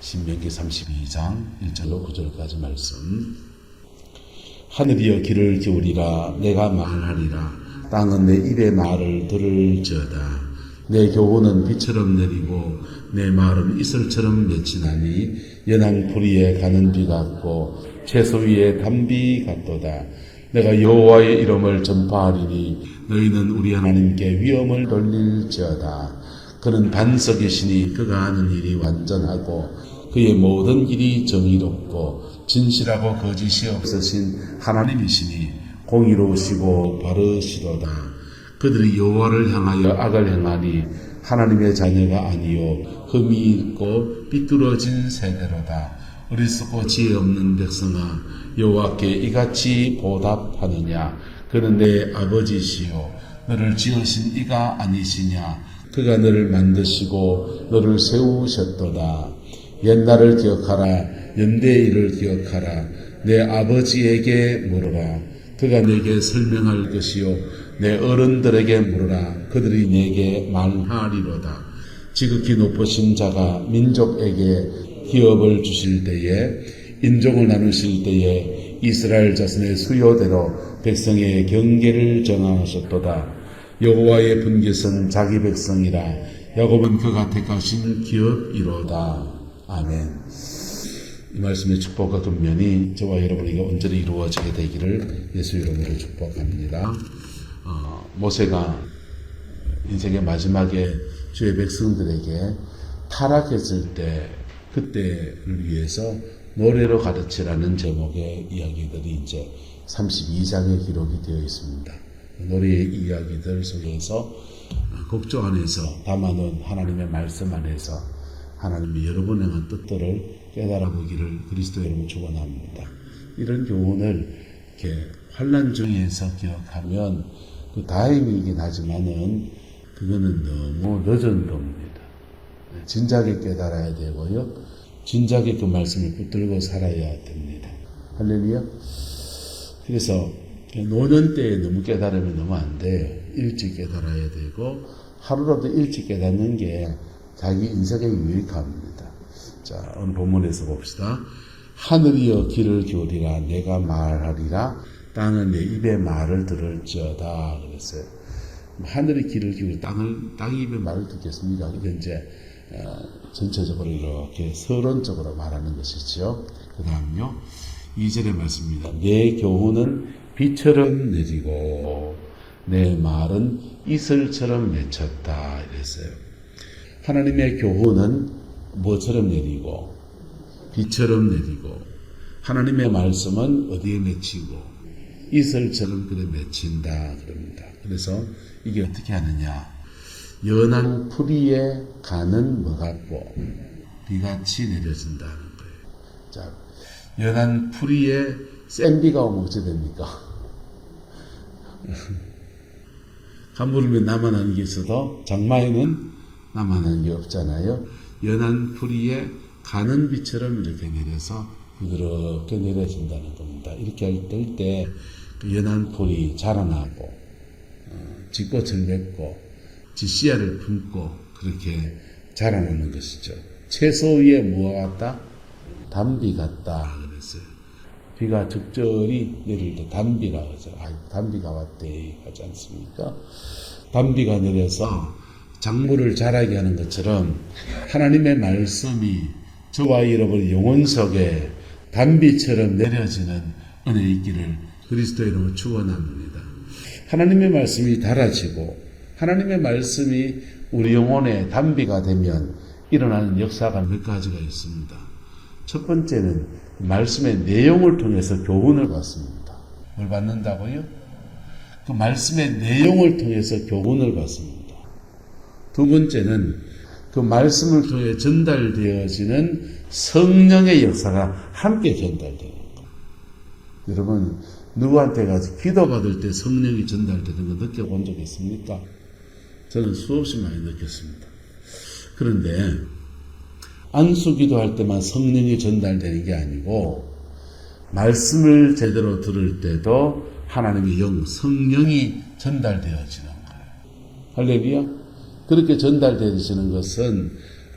신명기 32장 1절로 9절까지 말씀. 하늘이여 귀를 기울이라. 내가 말하리라. 땅은 내 입의 말을 들을지어다. 내 교훈은 비처럼 내리고 내 말은 이슬처럼 맺히나니 연한 풀이에 가는 비 같고 채소 위에 단비 같도다. 내가 여호와의 이름을 전파하리니 너희는 우리 하나님께 위엄을 돌릴지어다. 그는 반석이시니 그가 하는 일이 완전하고 그의 모든 일이 정의롭고 진실하고 거짓이 없으신 하나님이시니 공의로우시고 바르시도다. 그들이 여호와를 향하여 악을 행하니 하나님의 자녀가 아니요 흠이 있고 삐뚤어진 세대로다. 어리석고 지혜 없는 백성아, 여호와께 이같이 보답하느냐? 그는 내 아버지시요 너를 지으신 이가 아니시냐? 그가 너를 만드시고 너를 세우셨도다. 옛날을 기억하라. 연대의 일을 기억하라. 내 아버지에게 물어라. 그가 내게 설명할 것이요 내 어른들에게 물어라. 그들이 내게 말하리로다. 지극히 높으신 자가 민족에게 기업을 주실 때에 인종을 나누실 때에 이스라엘 자손의 수요대로 백성의 경계를 정하셨도다. 여호와의 분깃은 자기 백성이라. 야곱은 그가 택하신 기업이로다. 아멘. 이 말씀의 축복과 근면이 저와 여러분에게 온전히 이루어지게 되기를 예수 이름으로 축복합니다. 모세가 인생의 마지막에 주의 백성들에게 타락했을 때 그때를 위해서 노래로 가르치라는 제목의 이야기들이 이제 32장에 기록이 되어 있습니다. 노래의 이야기들 속에서 곡조 안에서 담아놓은 하나님의 말씀 안에서 하나님이 여러분 행한 뜻들을 깨달아 보기를 그리스도 여러분 축원합니다. 이런 교훈을 이렇게 환난 중에서 기억하면 다행이긴 하지만은 그거는 너무 늦은 겁니다. 진작에 깨달아야 되고요. 진작에 그 말씀을 붙들고 살아야 됩니다. 할렐루야. 그래서 노년 때에 너무 깨달으면 너무 안 돼요. 일찍 깨달아야 되고 하루라도 일찍 깨닫는 게 자기 인생에 유익합니다. 자, 오늘 본문에서 봅시다. 하늘이여 귀를 기울이라. 내가 말하리라. 땅은 내 입의 말을 들을지어다. 그랬어요. 하늘이 귀를 기울이 땅이 입의 말을 듣겠습니까? 이게 이제 전체적으로 이렇게 서론적으로 말하는 것이죠. 그 다음요 2절의 말씀입니다. 내 교훈은 비처럼 내리고 내 말은 이슬처럼 맺혔다. 이랬어요. 하나님의 교훈은 뭐처럼 내리고 비처럼 내리고 하나님의 말씀은 어디에 맺히고 이슬처럼 그래 맺힌다 그럽니다. 그래서 이게 어떻게 하느냐? 연한 풀이에 가는 뭐 같고 비같이 내려진다는 거예요. 자, 연한 풀이에 센 비가 오면 어찌 됩니까? 가물으면 나만 하는 게 있어도 장마에는 나만 하는 게 없잖아요. 연한 풀이에 가는 비처럼 이렇게 내려서 부드럽게 내려진다는 겁니다. 이렇게 할 때 그 연한 풀이 자라나고 짓꽃을 맺고 씨알을 품고 그렇게 자라나는 것이죠. 채소 위에 뭐가 같다? 단비 같다 그랬어요. 비가 적절히 내릴 때 단비라 하죠. 단비가 왔대 하지 않습니까? 단비가 내려서 작물을 자라게 하는 것처럼 하나님의 말씀이 저와 여러분의 영혼 속에 단비처럼 내려지는 은혜 있기를 그리스도의 이름으로 축원합니다. 하나님의 말씀이 달아지고 하나님의 말씀이 우리 영혼의 단비가 되면 일어나는 역사가 몇 가지가 있습니다. 첫 번째는 말씀의 내용을 통해서 교훈을 받습니다. 뭘 받는다고요? 그 말씀의 내용을 통해서 교훈을 받습니다. 두 번째는 그 말씀을 통해 전달되어지는 성령의 역사가 함께 전달되는 거예요. 여러분 누구한테 가서 기도받을 때 성령이 전달되는 거 느껴본 적 있습니까? 저는 수없이 많이 느꼈습니다. 그런데 안수기도 할 때만 성령이 전달되는 게 아니고 말씀을 제대로 들을 때도 하나님의 영, 성령이 전달되어지는 거예요. 할렐루야. 그렇게 전달되어지는 것은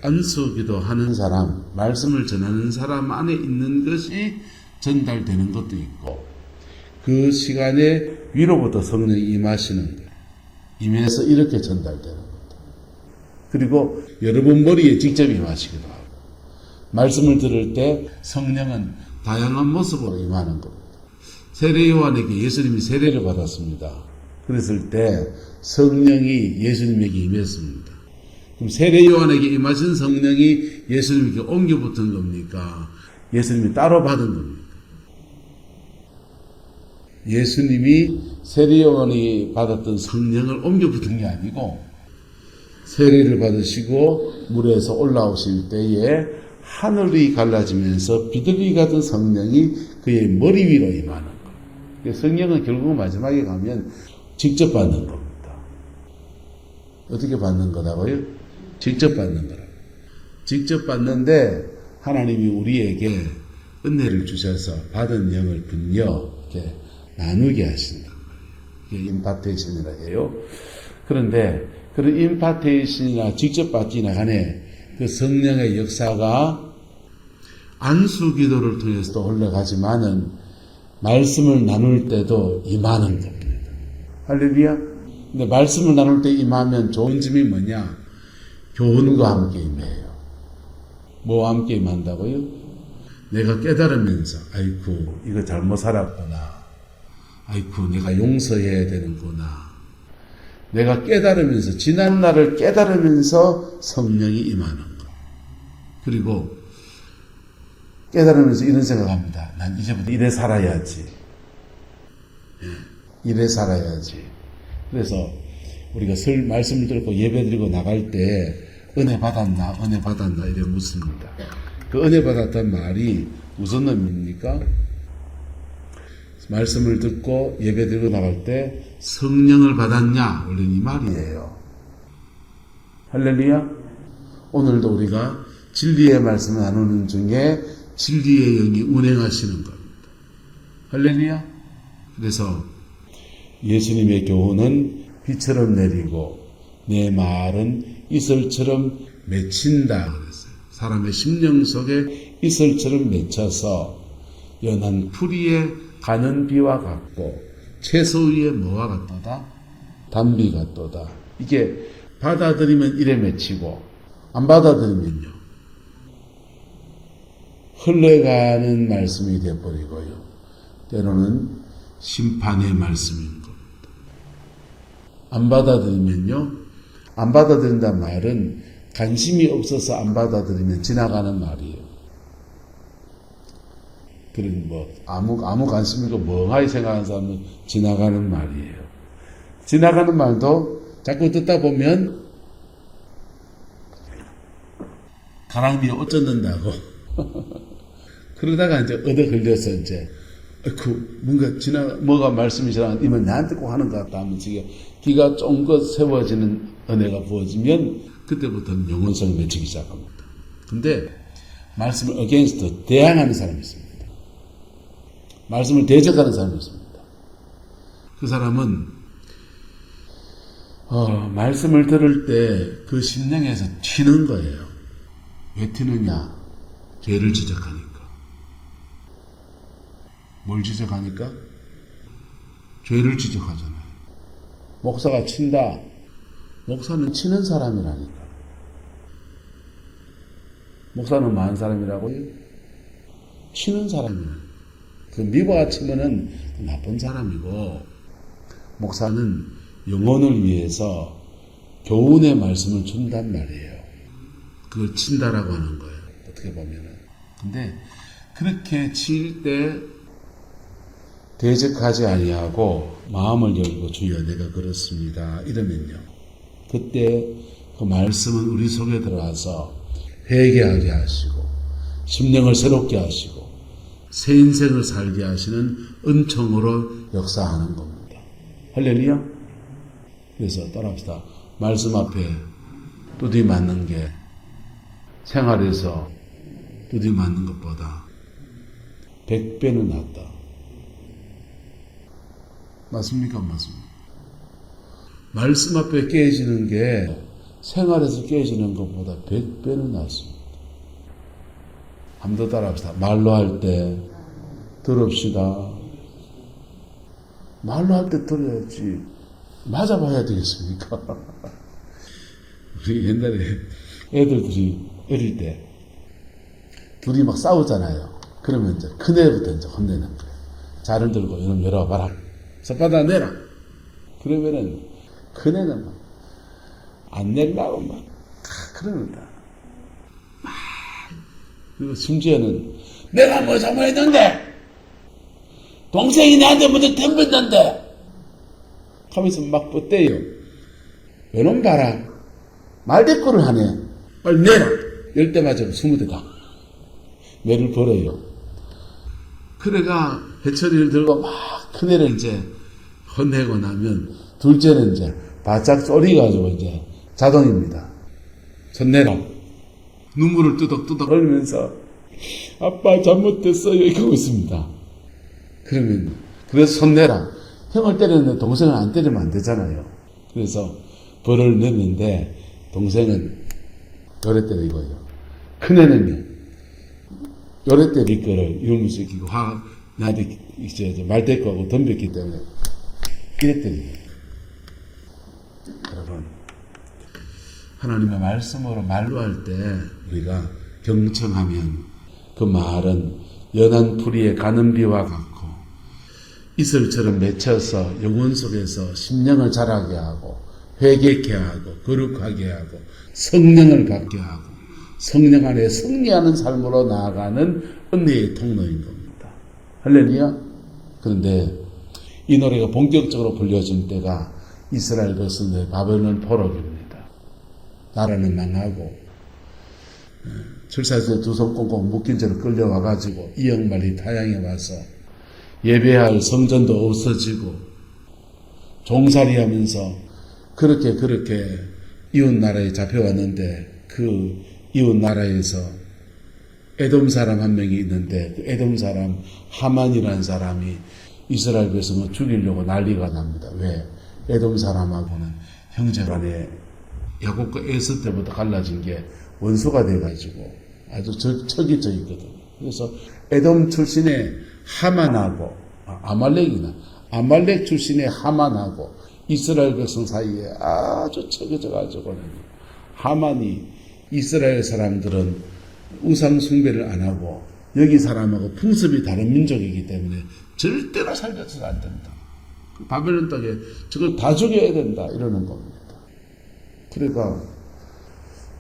안수기도 하는 사람, 말씀을 전하는 사람 안에 있는 것이 전달되는 것도 있고, 그 시간에 위로부터 성령이 임하시는 거예요. 임해서 이렇게 전달되는 겁니다. 그리고 여러분 머리에 직접 임하시기도 하고, 말씀을 들을 때 성령은 다양한 모습으로 임하는 겁니다. 세례 요한에게 예수님이 세례를 받았습니다. 그랬을 때 성령이 예수님에게 임했습니다. 그럼 세례 요한에게 임하신 성령이 예수님에게 옮겨 붙은 겁니까? 예수님이 따로 받은 겁니다. 예수님이 세례 요한이 받았던 성령을 옮겨 붙은 게 아니고, 세례를 받으시고 물에서 올라오실 때에 하늘이 갈라지면서 비둘기 같은 성령이 그의 머리 위로 임하는 거예요. 성령은 결국 마지막에 가면 직접 받는 겁니다. 어떻게 받는 거라고요? 직접 받는 거라고. 직접 받는데 하나님이 우리에게 은혜를 주셔서 받은 영을 분여 이렇게 나누게 하신다. 이게 임파테이션이라 해요. 그런데 그런 임파테이션이나 직접 받기나 간에 그 성령의 역사가 안수 기도를 통해서도 올라가지만은 말씀을 나눌 때도 임하는 겁니다. 할렐루야. 근데 말씀을 나눌 때 임하면 좋은 점이 뭐냐? 교훈과 함께 임해요. 뭐와 함께 임한다고요? 내가 깨달으면서 아이쿠 이거 잘못 살았구나. 아이쿠 내가 용서해야 되는구나. 내가 깨달으면서 지난 날을 깨달으면서 성령이 임하는 것. 그리고 깨달으면서 이런 생각합니다. 난 이제부터 이래 살아야지. 이래 살아야지. 그래서 우리가 말씀을 듣고 예배드리고 나갈 때 은혜 받았나 은혜 받았나 이래 묻습니다. 그 은혜 받았단 말이 무슨 의미입니까? 말씀을 듣고 예배드리고 나갈 때 성령을 받았냐? 원래 이 말이에요. 할렐루야. 오늘도 우리가 진리의 말씀을 나누는 중에 진리의 영이 운행하시는 겁니다. 할렐루야. 그래서 예수님의 교훈은 비처럼 내리고 내 말은 이슬처럼 맺힌다 그랬어요. 사람의 심령 속에 이슬처럼 맺혀서 연한 풀이에 가는 비와 같고 채소 위에 뭐와 같도다? 단비 같도다. 이게 받아들이면 이래 맺히고 안 받아들이면요 흘러가는 말씀이 되어버리고요. 때로는 심판의 말씀인 겁니다. 안 받아들이면요. 안 받아들인다는 말은 관심이 없어서 안 받아들이면 지나가는 말이에요. 그런 아무 관심 있고 멍하게 생각하는 사람은 지나가는 말이에요. 지나가는 말도 자꾸 듣다 보면 가랑비에 옷 젖는다고. 그러다가 이제 얻어 걸려서 이제 뭔가 뭐가 말씀이 지나가는데 이건 나한테 꼭 하는 것 같다 하면서 기가 쫑긋 세워지는 은혜가 부어지면 그때부터는 영혼성을 맺히기 시작합니다. 근데 말씀을 against 대항하는 사람이 있습니다. 말씀을 대적하는 사람이 있습니다. 그 사람은 말씀을 들을 때 그 심령에서 튀는 거예요. 왜 튀느냐? 죄를 지적하니까. 뭘 지적하니까? 죄를 지적하잖아요. 목사가 친다. 목사는 치는 사람이라니까. 목사는 많은 사람이라고요? 치는 사람이에요. 그 미워가 치면은 나쁜 사람이고, 목사는 영혼을 위해서 교훈의 말씀을 준단 말이에요. 그걸 친다라고 하는 거예요. 어떻게 보면은. 근데 그렇게 칠 때 대적하지 아니하고 마음을 열고 주여 내가 그렇습니다. 이러면요. 그때 그 말씀은 우리 속에 들어와서 회개하게 하시고 심령을 새롭게 하시고 새 인생을 살게 하시는 은총으로 역사하는 겁니다. 할렐루야. 그래서 따라합시다. 말씀 앞에 두드리 맞는 게 생활에서 두드리 맞는 것보다 100배는 낫다. 맞습니까? 맞습니까? 말씀 앞에 깨어지는 게 생활에서 깨지는 것보다 100배는 낫습니다. 한 번 더 따라합시다. 말로 할 때 들읍시다. 말로 할 때 들어야지. 맞아봐야 되겠습니까? 우리 옛날에 애들들이 어릴 때 둘이 막 싸우잖아요. 그러면 이제 큰애부터 이제 혼내는 거예요. 자를 들고 이놈 열어봐라. 손바닥 내라. 그러면은 큰애는 막 안 내려고 막 그럽니다. 그리고 심지어는 내가 뭐 잘못했는데 동생이 나한테 먼저 덤볐는데 하면서 막 뻗대요. 요놈 봐라. 말대꾸를 하네. 빨리 내라. 10대 맞으면 20대 가. 매를 벌어요. 큰애가 해처리를 들고 막 큰애를 이제 혼내고 나면 둘째는 이제 바짝 쏘리가지고 이제 자동입니다. 손 내라. 눈물을 뚜덕뚜덕 흘리면서 아빠 잘못됐어요. 이렇게 하고 있습니다. 그러면 그래서 손 내라. 형을 때렸는데 동생을 안 때리면 안 되잖아요. 그래서 벌을 냈는데 동생은 요래 때리고요. 큰애는요. 요래 때릴 거를 이러면서 이기고 나한테 이제 말대꾸하고 덤볐기 때문에 이래 때립니다. 여러분, 하나님의 말씀으로 말로 할 때 우리가 경청하면 그 말은 연한 풀이에 가는 비와 같고 이슬처럼 맺혀서 영혼 속에서 심령을 자라게 하고 회개케 하고 거룩하게 하고 성령을 받게 하고 성령 안에 승리하는 삶으로 나아가는 은혜의 통로인 겁니다. 할렐루야. 그런데 이 노래가 본격적으로 불려진 때가 이스라엘 백성들의 바벨론 포로기입니다. 나라는 망하고 철사에서 두 손 꽁꽁 묶인 채로 끌려와가지고 이역만리 타양에 와서 예배할 성전도 없어지고 종살이하면서 그렇게 이웃 나라에 잡혀왔는데 그 이웃 나라에서 에돔 사람 한 명이 있는데 그 에돔 사람 하만이라는 사람이 이스라엘 백성을 죽이려고 난리가 납니다. 왜? 에돔 사람하고는 형제간에 야곱과 에서 때부터 갈라진 게 원수가 돼가지고 아주 척이 져 있거든요. 그래서 에돔 출신의 하만하고 아말렉 출신의 하만하고 이스라엘 백성 사이에 아주 척이 하만이 이스라엘 사람들은 우상 숭배를 안 하고 여기 사람하고 풍습이 다른 민족이기 때문에 절대로 살려서는 안 된다. 바벨론 땅에 저걸 다 죽여야 된다 이러는 겁니다. 그러니까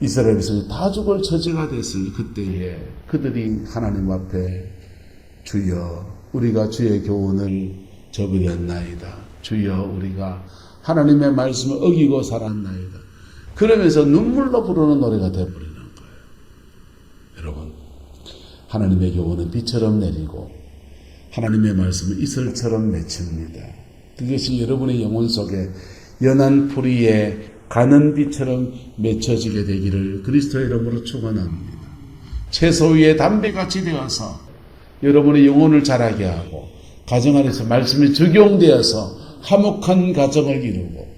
이스라엘 백성이 다 죽을 처지가 됐을 그때에 그들이 하나님 앞에 주여 우리가 주의 교훈을 저버렸나이다. 주여 우리가 하나님의 말씀을 어기고 살았나이다. 그러면서 눈물로 부르는 노래가 되어버리는 거예요. 여러분, 하나님의 교훈은 비처럼 내리고 하나님의 말씀은 이슬처럼 맺힙니다. 그것이 여러분의 영혼 속에 연한 풀이에 가는 빛처럼 맺혀지게 되기를 그리스도의 이름으로 축원합니다. 채소 위에 담배같이 되어서 여러분의 영혼을 자라게 하고 가정 안에서 말씀이 적용되어서 화목한 가정을 이루고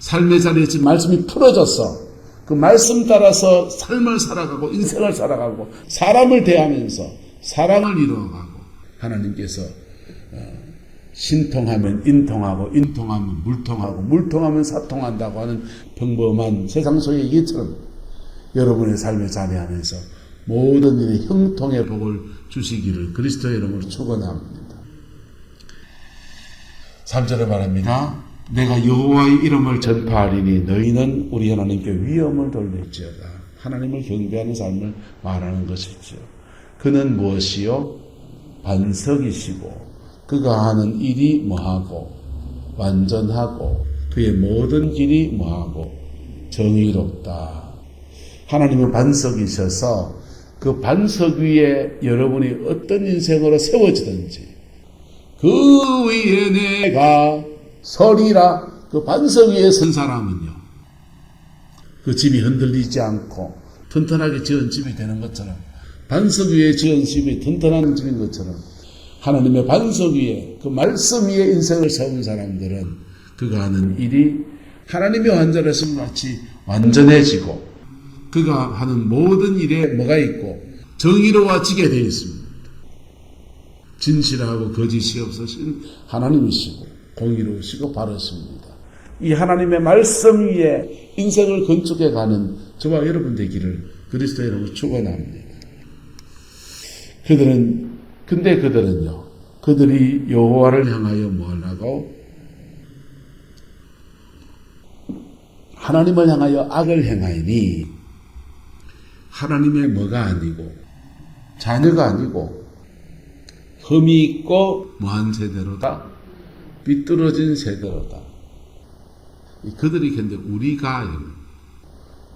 삶의 자리에서 말씀이 풀어져서 그 말씀 따라서 삶을 살아가고 인생을 살아가고 사람을 대하면서 사랑을 이루어가고 하나님께서 신통하면 인통하고 인통하면 물통하고 물통하면 사통한다고 하는 평범한 세상 속의 얘기처럼 여러분의 삶의 자리 안에서 모든 일에 형통의 복을 주시기를 그리스도의 이름으로 축원합니다. 3절에 말합니다. 내가 여호와의 이름을 전파하리니 너희는 우리 하나님께 위엄을 돌릴지어다. 하나님을 경배하는 삶을 말하는 것이죠. 그는 무엇이요? 반석이시고 그가 하는 일이 뭐하고 완전하고 그의 모든 길이 뭐하고 정의롭다. 하나님은 반석이셔서 그 반석 위에 여러분이 어떤 인생으로 세워지든지 그 위에 내가 서리라. 그 반석 위에 선 사람은요 그 집이 흔들리지 않고 튼튼하게 지은 집이 되는 것처럼 반석 위에 지은 집이 튼튼한 집인 것처럼 하나님의 반석 위에 그 말씀 위에 인생을 세운 사람들은 그가 하는 일이 하나님의 완전하심 같이 완전해지고 그가 하는 모든 일에 뭐가 있고 정의로워지게 되어 있습니다. 진실하고 거짓이 없으신 하나님이시고 공의로우시고 바르십니다. 이 하나님의 말씀 위에 인생을 건축해가는 저와 여러분 되기를 그리스도의 이름으로 축원합니다. 그들은요, 그들이 여호와를 향하여 뭐 하려고? 하나님을 향하여 악을 행하니 하나님의 뭐가 아니고 자녀가 아니고 흠이 있고 뭐한 세대로다? 삐뚤어진 세대로다. 그들이 근데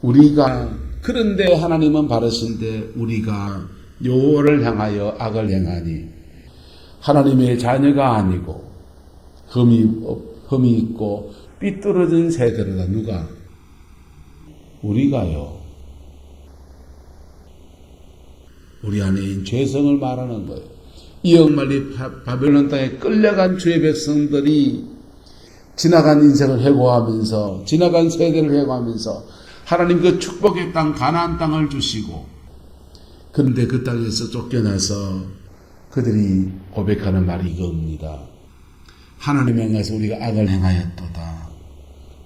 우리가 그런데 하나님은 바르신데 우리가 여호와를 향하여 악을 행하니 하나님의 자녀가 아니고 흠이 있고 삐뚤어진 세대로다. 누가? 우리가요. 우리 안에인 죄성을 말하는 거예요. 이억만리 바벨론 땅에 끌려간 주의 백성들이 지나간 인생을 회고하면서 지나간 세대를 회고하면서 하나님 그 축복의 땅 가나안 땅을 주시고 그런데 그 땅에서 쫓겨나서 그들이 고백하는 말이 이겁니다. 하나님 향해서 우리가 악을 행하였도다.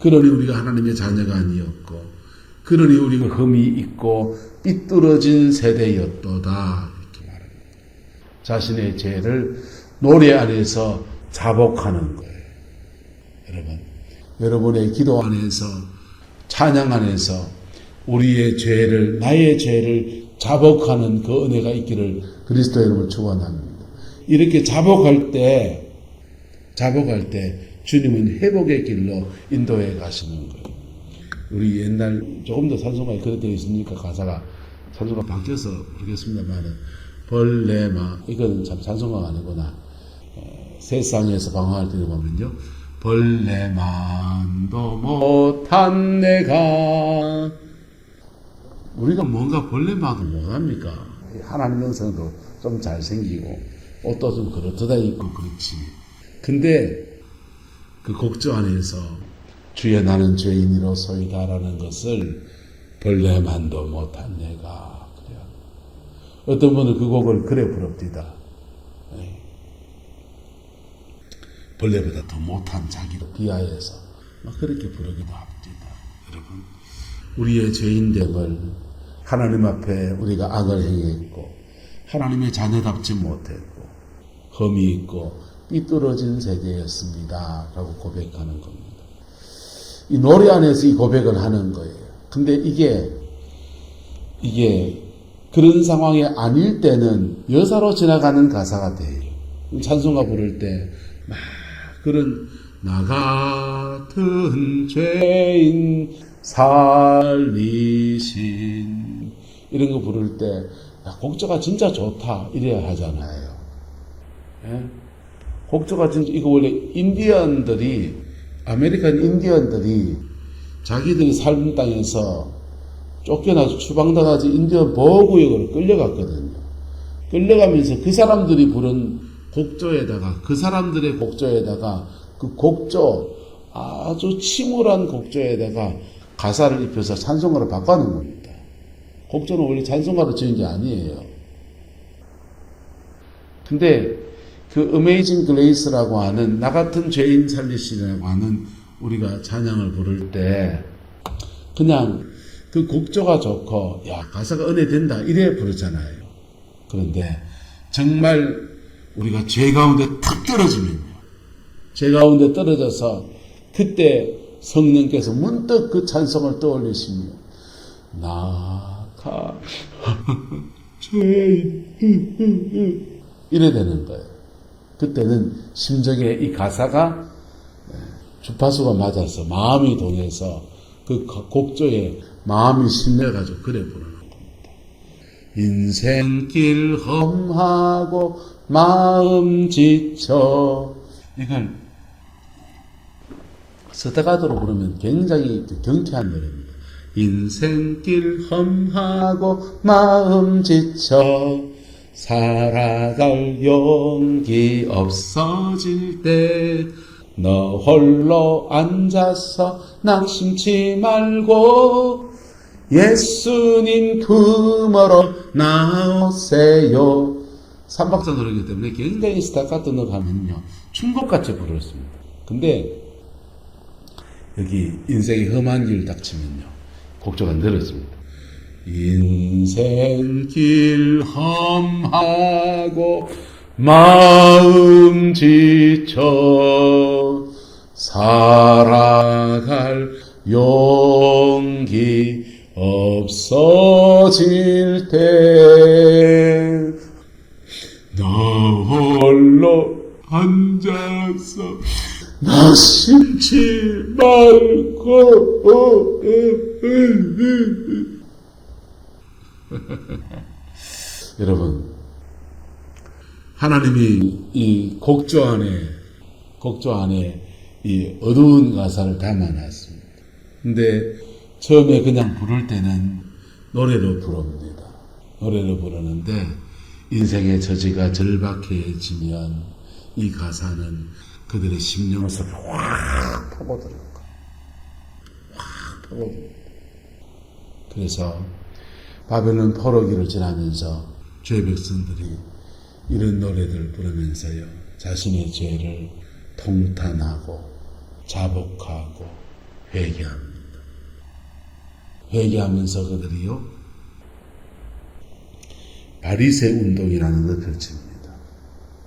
그러니 우리가 하나님의 자녀가 아니었고 그러니 우리가 흠이 있고 삐뚤어진 세대였도다. 이렇게 말합니다. 자신의 죄를 노래 안에서 자복하는 거예요. 여러분, 여러분의 기도 안에서 찬양 안에서 우리의 죄를 나의 죄를 자복하는 그 은혜가 있기를 그리스도의 이름으로 축원합니다. 이렇게 자복할 때 주님은 회복의 길로 인도해 가시는 거예요. 우리 옛날 조금 더 찬송가에 그렇게 되어 있으니까 가사가 찬송가 바뀌어서 모르겠습니다만은 벌레마 이거는 참 찬송가가 아니구나. 세상에서 방황할 때 보면요. 벌레만도 못한 내가 우리가 뭔가 벌레만도 못합니까? 하나님 영성도 좀 잘생기고 옷도 좀 그렇다 입고 그렇지. 근데 그 곡조 안에서 주여 나는 죄인이로소이다라는 것을 벌레만도 못한 내가 그래요. 어떤 분은 그 곡을 그래 부릅니다. 벌레보다 더 못한 자기를 비하해서 막 그렇게 부르기도 합니다. 여러분, 우리의 죄인됨을 하나님 앞에 우리가 악을 행했고 하나님의 자녀답지 못했고 흠이 있고 삐뚤어진 세대였습니다 라고 고백하는 겁니다. 이 노래 안에서 이 고백을 하는 거예요. 근데 이게 그런 상황이 아닐 때는 여사로 지나가는 가사가 돼요. 찬송가 부를 때 막 그런 나 같은 죄인 살리신 이런 거 부를 때 야, 곡조가 진짜 좋다 이래야 하잖아요. 예? 곡조가 진짜 이거 원래 아메리칸 인디언들이 자기들이 살던 땅에서 쫓겨나서 추방당하지 인디언 보호구역으로 끌려갔거든요. 끌려가면서 그 사람들이 부른 곡조에다가 그 사람들의 곡조에다가 그 곡조 아주 침울한 곡조에다가 가사를 입혀서 찬송가로 바꿔놓은 겁니다. 곡조는 원래 찬송가로 지은 게 아니에요. 근데 그 어메이징 그레이스라고 하는 나 같은 죄인 살리시라고 하는 우리가 찬양을 부를 때 그냥 그 곡조가 좋고 야 가사가 은혜된다 이래 부르잖아요. 그런데 정말 우리가 죄 가운데 탁 떨어지면요. 죄 가운데 떨어져서 그때 성령께서 문득 그 찬송을 떠올리시며 나가 죄인 이래 되는 거예요. 그때는 심정에 이 가사가 주파수가 맞아서 마음이 동해서 그 곡조에 마음이 실려가지고 그래 부르는 겁니다. 인생길 험하고 마음 지쳐 이걸 스타가토로 부르면 굉장히 경쾌한 노래입니다. 인생길 험하고 마음 지쳐 살아갈 용기 없어질 때 너 홀로 앉아서 낙심치 말고 예수님 품으로 나오세요. 삼박자 노래이기 때문에 굉장히 스타카토 넣어가면요 춤곡같이 부르습니다. 근데 여기 인생의 험한 길 닥치면요 곡조가 늘어집니다. 인생길 험하고 마음 지쳐 살아갈 용기 없어질 때 너 홀로 앉아서 낙심치 말고 여러분 하나님이 이 곡조 안에 이 어두운 가사를 담아놨습니다. 근데 처음에 그냥 부를 때는 노래로 부릅니다. 노래로 부르는데 인생의 저지가 절박해지면 이 가사는 그들의 심령을 확 파고들어요. 확 파고들어요. 그래서 바벨론 포로기를 지나면서 죄 백성들이 이런 노래들 부르면서요 자신의 죄를 통탄하고 자복하고 회개합니다. 회개하면서 그들이요 바리새 운동이라는 걸 펼칩니다.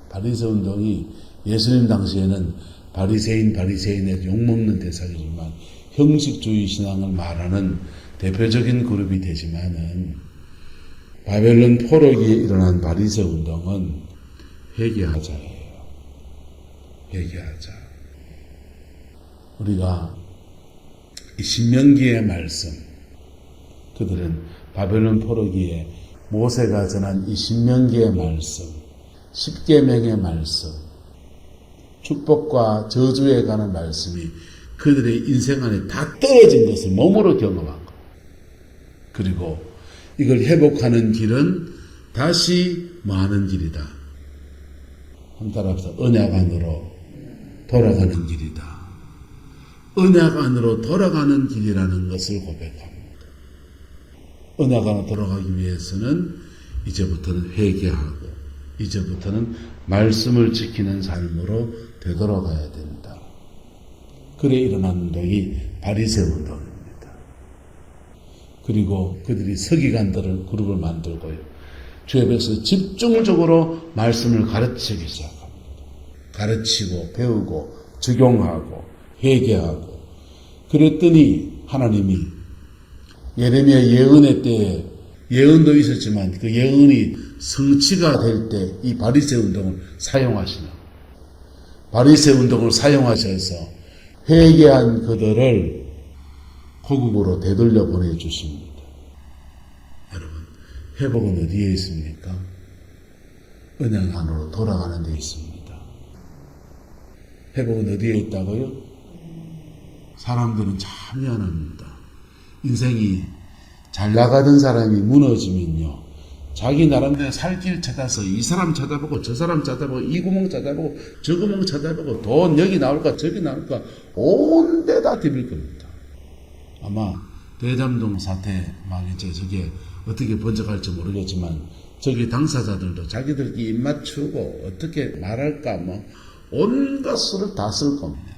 바리새 운동이 예수님 당시에는 바리새인의 욕먹는 대상이지만 형식주의 신앙을 말하는 대표적인 그룹이 되지만은 바벨론 포로기에 일어난 바리새 운동은 회개하자예요. 회개하자. 우리가 이 신명기의 말씀, 그들은 바벨론 포로기에 모세가 전한 이 신명기의 말씀, 십계명의 말씀, 축복과 저주에 관한 말씀이 그들의 인생 안에 다 떨어진 것을 몸으로 경험한 것. 그리고 이걸 회복하는 길은 다시 뭐하는 길이다. 따라서 언약 안으로 돌아가는 길이다. 언약 안으로 돌아가는 길이라는 것을 고백합니다. 언약 안으로 돌아가기 위해서는 이제부터는 회개하고 이제부터는 말씀을 지키는 삶으로 되돌아가야 된다. 그래 일어난 운동이 바리새 운동입니다. 그리고 그들이 서기관들을 그룹을 만들고요. 주의 백성 집중적으로 말씀을 가르치기 시작합니다. 가르치고 배우고 적용하고 회개하고 그랬더니 하나님이 예레미야 예언의 때에 예언도 있었지만 그 예언이 성취가 될 때 이 바리새 운동을 사용하시는 바리새 운동을 사용하셔서 회개한 그들을 고국으로 되돌려 보내주십니다. 여러분 회복은 어디에 있습니까? 언약 안으로 돌아가는 데 있습니다. 회복은 어디에 있다고요? 사람들은 참 미안합니다. 인생이 잘 나가던 사람이 무너지면요. 자기 나름대로 살 길 찾아서 이 사람 찾아보고 저 사람 찾아보고 이 구멍 찾아보고 저 구멍 찾아보고 돈 여기 나올까 저기 나올까 온 데다 디빌 겁니다. 아마 대담동 사태 막 이제 저게 어떻게 번져갈지 모르겠지만 저기 당사자들도 자기들끼리 입 맞추고 어떻게 말할까 뭐 온갖 수를 다 쓸 겁니다.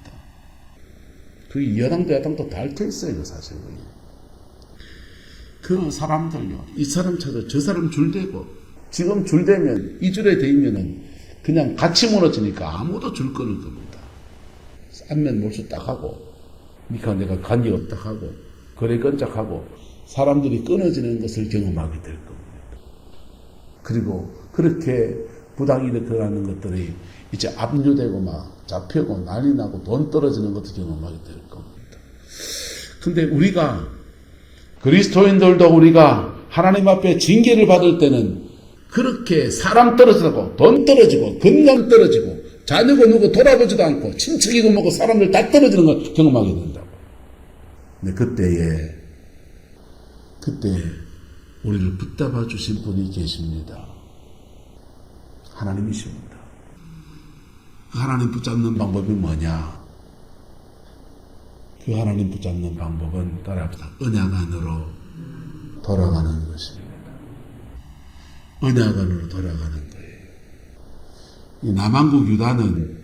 그 여당도 야당도 다 얽혀 있어요, 사실. 그 사람들요, 이 사람 찾아 저 사람 줄대고, 지금 줄대면, 이 줄에 대면은 그냥 같이 무너지니까 아무도 줄 끊을 겁니다. 안면 몰수 딱 하고, 니가 내가 간이 없다 하고, 거래 끈적하고, 사람들이 끊어지는 것을 경험하게 될 겁니다. 그리고 그렇게 부당이 일어나는 것들이 이제 압류되고 막 잡히고 난리 나고 돈 떨어지는 것도 경험하게 될 겁니다. 근데 우리가 그리스도인들도 우리가 하나님 앞에 징계를 받을 때는 그렇게 사람 떨어지고 돈 떨어지고 건강 떨어지고 자녀고 누구 돌아보지도 않고 친척이고 뭐고 사람들 다 떨어지는 걸 경험하게 된다고. 근데 그때 우리를 붙잡아 주신 분이 계십니다. 하나님이십니다. 하나님 붙잡는 방법이 뭐냐? 그 하나님 붙잡는 방법은 따라합시다. 언약 안으로 돌아가는 것입니다. 언약 안으로 돌아가는 거예요. 이 남한국 유다는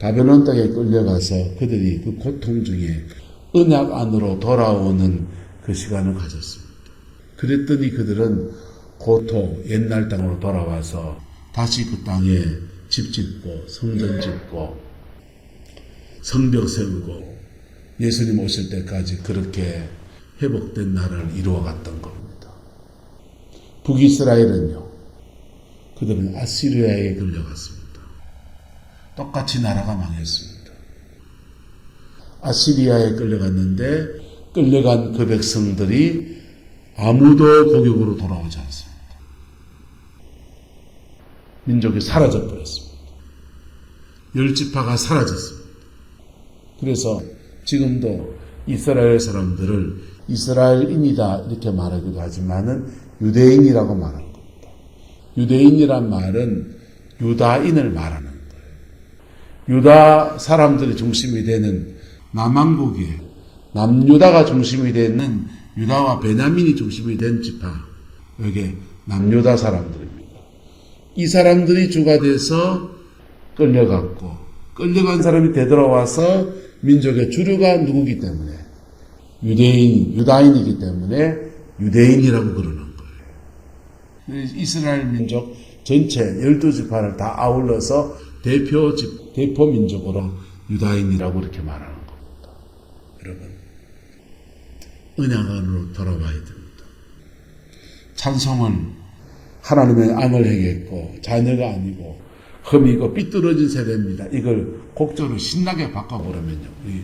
바벨론 땅에 끌려가서 그들이 그 고통 중에 언약 안으로 돌아오는 그 시간을 가졌습니다. 그랬더니 그들은 고토 옛날 땅으로 돌아와서 다시 그 땅에 집 짓고 성전 짓고 성벽 세우고 예수님 오실 때까지 그렇게 회복된 나라를 이루어갔던 겁니다. 북이스라엘은요, 그들은 아시리아에 끌려갔습니다. 똑같이 나라가 망했습니다. 아시리아에 끌려갔는데 끌려간 그 백성들이 아무도 고국으로 돌아오지 않습니다. 민족이 사라져버렸습니다. 열지파가 사라졌습니다. 그래서 지금도 이스라엘 사람들을 이스라엘인이다 이렇게 말하기도 하지만은 유대인이라고 말하는 겁니다. 유대인이란 말은 유다인을 말하는 거예요. 유다 사람들이 중심이 되는 남왕국에 남유다가 중심이 되는 유다와 베냐민이 중심이 된 지파, 여기 남유다 사람들입니다. 이 사람들이 주가 돼서 끌려갔고 끌려간 사람이 되돌아와서 민족의 주류가 누구기 때문에 유다인이기 때문에 유대인이라고 그러는 거예요. 이스라엘 민족 전체 12지파를 다 아울러서 대표 민족으로 유다인이라고 이렇게 말하는 겁니다. 여러분, 은약 안으로 돌아와야 됩니다. 찬송은 하나님의 암을 행했고 자녀가 아니고 흠이고 삐뚤어진 세대입니다. 이걸 곡조를 신나게 바꿔보려면요. 이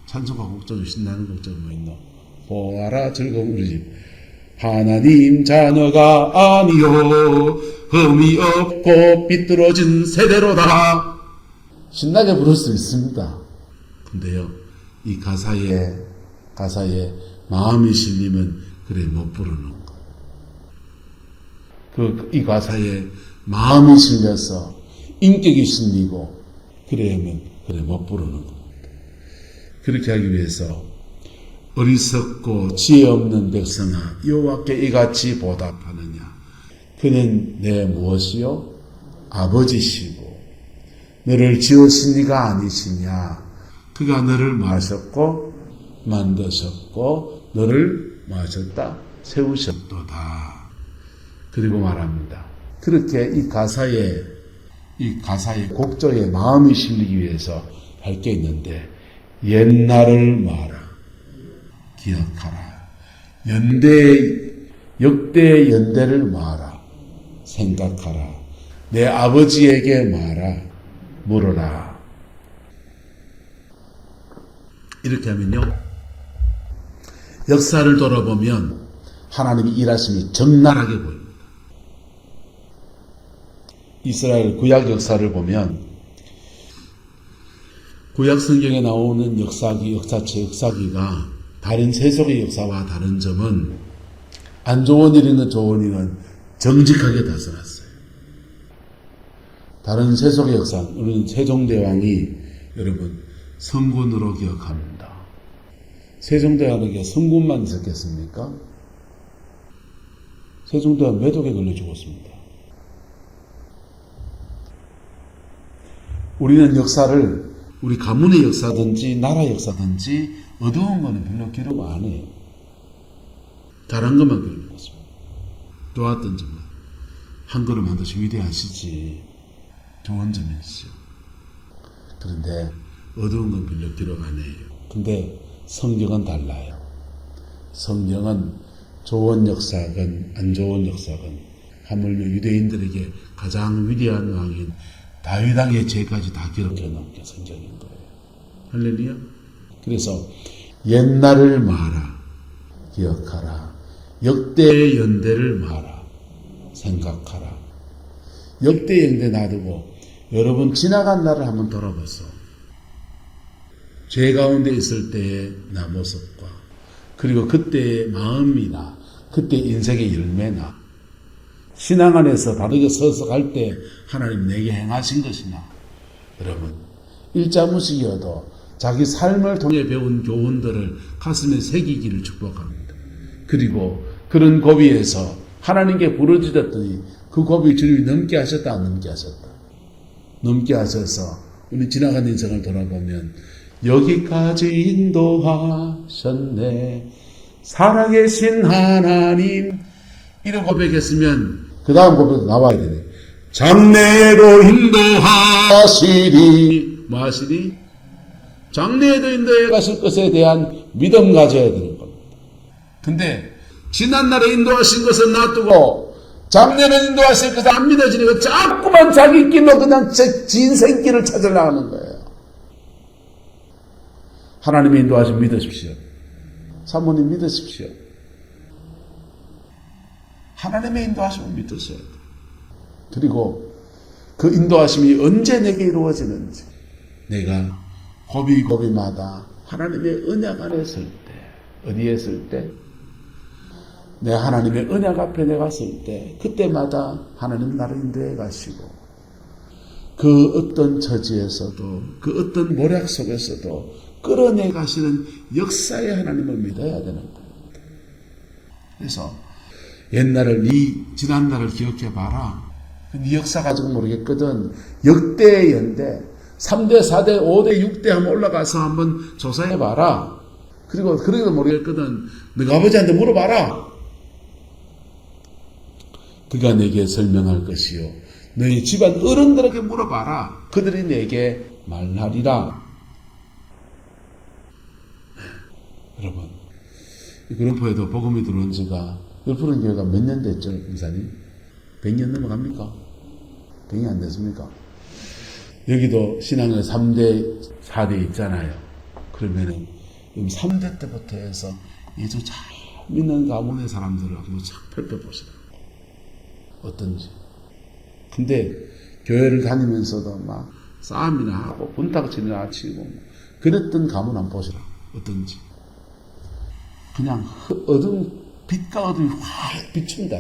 찬송과 곡조를 신나는 곡조가 뭐 있노? 보아라 즐거운 우리 집. 하나님 자녀가 아니요 흠이 없고 삐뚤어진 세대로다. 신나게 부를 수 있습니다. 근데요, 이 가사에 마음이 실리면 그래 못 부르는 거예요. 이 가사에 마음이 실려서 인격이 실리고 그래야면 그래 못 부르는 겁니다. 그렇게 하기 위해서 어리석고 지혜 없는 백성아 여호와께 이같이 보답하느냐. 그는 내 무엇이요? 아버지시고 너를 지으신 이가 아니시냐. 그가 너를 마셨고 만드셨고 너를 마셨다 세우셨도다. 그리고 말합니다. 그렇게 이 가사의 곡조에 마음이 실리기 위해서 할 게 있는데 옛날을 말아 기억하라. 역대 연대를 말아 생각하라. 내 아버지에게 말아 물어라. 이렇게 하면요, 역사를 돌아보면 하나님의 일하심이 적나라하게 보입니다. 이스라엘 구약 역사를 보면 구약 성경에 나오는 역사기가 다른 세속의 역사와 다른 점은 안 좋은 일이든 좋은 일은 정직하게 다스렸어요. 다른 세속의 역사, 우리는 세종대왕이 여러분 성군으로 기억합니다. 세종대왕에게 성군만 있었겠습니까? 세종대왕 매독에 걸려 죽었습니다. 우리는 역사를 우리 가문의 역사든지 나라 역사든지 어두운 거는 별로 기록 안 해요. 잘한 것만 기록해 놨습니다. 좋았던 점은 한글을 만드시 위대하시지 좋은 점이 있어요. 그런데 어두운 건 별로 기록 안 해요. 근데 성경은 달라요. 성경은 좋은 역사건 안 좋은 역사건 하물며 유대인들에게 가장 위대한 왕인 다윗 왕의 죄까지 다 기록해 놓은 게 성경인 거예요. 할렐루야. 그래서 옛날을 말아 기억하라. 역대의 연대를 말아 생각하라. 역대 연대 놔두고 여러분 지나간 날을 한번 돌아보소. 죄 가운데 있을 때의 나 모습과 그리고 그때의 마음이나 그때 인생의 열매나 신앙 안에서 바르게 서서 갈 때 하나님 내게 행하신 것이나 여러분 일자무식이어도 자기 삶을 통해 배운 교훈들을 가슴에 새기기를 축복합니다. 그리고 그런 고비에서 하나님께 부르짖었더니 그 고비 주님이 넘게 하셨다, 안 넘게 하셨다? 넘게 하셔서 우리 지나간 인생을 돌아보면 여기까지 인도하셨네 살아계신 하나님, 이런 고백했으면 그 다음 고백도 나와야 되네. 장래로 인도하시리. 뭐 하시리? 장래에도 인도해 가실 것에 대한 믿음 가져야 되는 겁니다. 근데 지난날에 인도하신 것은 놔두고 장래는 인도하실 것을 안 믿어지니까 자꾸만 자기 길로 그냥 지 인생길을 찾으려고 하는 거예요. 하나님의 인도하심 믿으십시오. 사모님 믿으십시오. 하나님의 인도하심을 믿으셔야 돼요. 그리고 그 인도하심이 언제 내게 이루어지는지, 내가 고비고비마다 하나님의 언약 안에 설 때, 어디에 설 때? 내 하나님의 언약 앞에 내가 설 때, 그때마다 하나님 나를 인도해 가시고, 그 어떤 처지에서도, 그 어떤 모략 속에서도 끌어내 가시는 역사의 하나님을 믿어야 되는 겁니다. 그래서 옛날을, 네 지난날을 기억해 봐라. 네 역사 가지고 모르겠거든. 역대 연대 3대, 4대, 5대, 6대 한번 올라가서 한번 조사해 봐라. 그리고 그래도 모르겠거든. 너가 아버지한테 물어봐라. 그가 내게 설명할 것이요. 너희 집안 어른들에게 물어봐라. 그들이 내게 말하리라. 여러분, 이 구름포에도 복음이 들어온 지가 율푸른 교회가 몇 년 됐죠, 목사님? 100년 넘어갑니까? 100년 안 됐습니까? 여기도 신앙의 3대, 4대 있잖아요. 그러면은 3대 때부터 해서 예수 잘 믿는 가문의 사람들을 한번 쫙 펼쳐보시라. 어떤지. 근데 교회를 다니면서도 막 싸움이나 하고 분탁질이나 치고 그랬던 가문 한번 보시라. 어떤지. 그냥 빛과 어둠이 확 비춘다.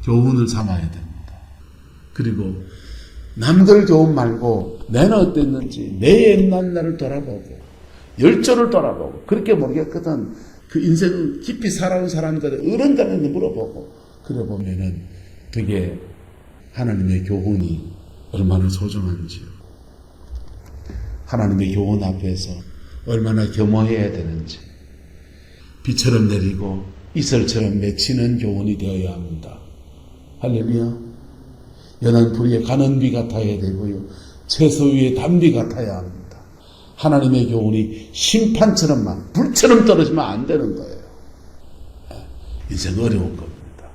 교훈을 삼아야 됩니다. 그리고 남들 교훈 말고 내는 어땠는지 내 옛날 날을 돌아보고 열조를 돌아보고 그렇게 모르겠거든. 그 인생 깊이 살아온 사람들의 어른들한테 물어보고 그래 보면은 그게 하나님의 교훈이 얼마나 소중한지요. 하나님의 교훈 앞에서 얼마나 겸허해야 되는지. 비처럼 내리고 이슬처럼 맺히는 교훈이 되어야 합니다. 할렐루야. 연한 불 위에 가는 비 같아야 되고요. 채소 위에 단비 같아야 합니다. 하나님의 교훈이 심판처럼만 불처럼 떨어지면 안 되는 거예요. 인생 어려운 겁니다.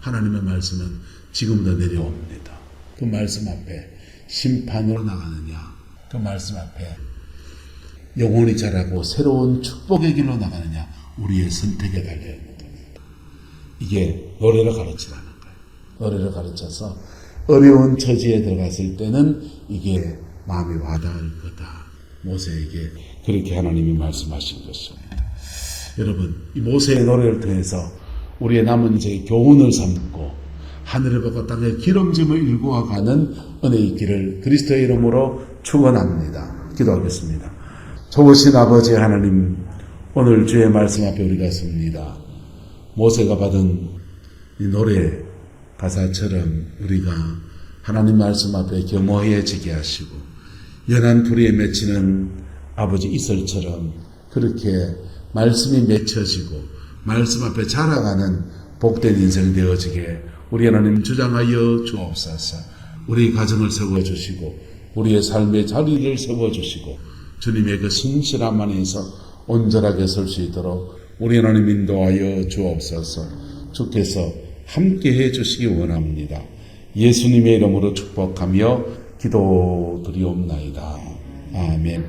하나님의 말씀은 지금도 내려옵니다. 그 말씀 앞에 심판으로 나가느냐, 그 말씀 앞에 영혼이 자라고 새로운 축복의 길로 나가느냐, 우리의 선택에 달려있는 겁니다. 이게 노래를 가르치라는 거예요. 노래를 가르쳐서 어려운 처지에 들어갔을 때는 이게 마음이 와닿을 거다. 모세에게 그렇게 하나님이 말씀하신 것입니다. 여러분, 이 모세의 노래를 통해서 우리의 남은 이제 교훈을 삼고 하늘을 보고 땅에 기름짐을 일구어 가는 은혜의 길을 그리스도의 이름으로 축원합니다. 기도하겠습니다. 좋으신 아버지 하나님, 오늘 주의 말씀 앞에 우리가 섭니다. 모세가 받은 이 노래 가사처럼 우리가 하나님 말씀 앞에 겸허해지게 하시고 연한 불에 맺히는 아버지 이슬처럼 그렇게 말씀이 맺혀지고 말씀 앞에 자라가는 복된 인생 되어지게 우리 하나님 주장하여 주옵소서. 우리 가정을 세워주시고 우리의 삶의 자리를 세워주시고 주님의 그 신실함 안에서 온전하게 설 수 있도록 우리 하나님 인도하여 주옵소서. 주께서 함께해 주시기 원합니다. 예수님의 이름으로 축복하며 기도드리옵나이다. 아멘.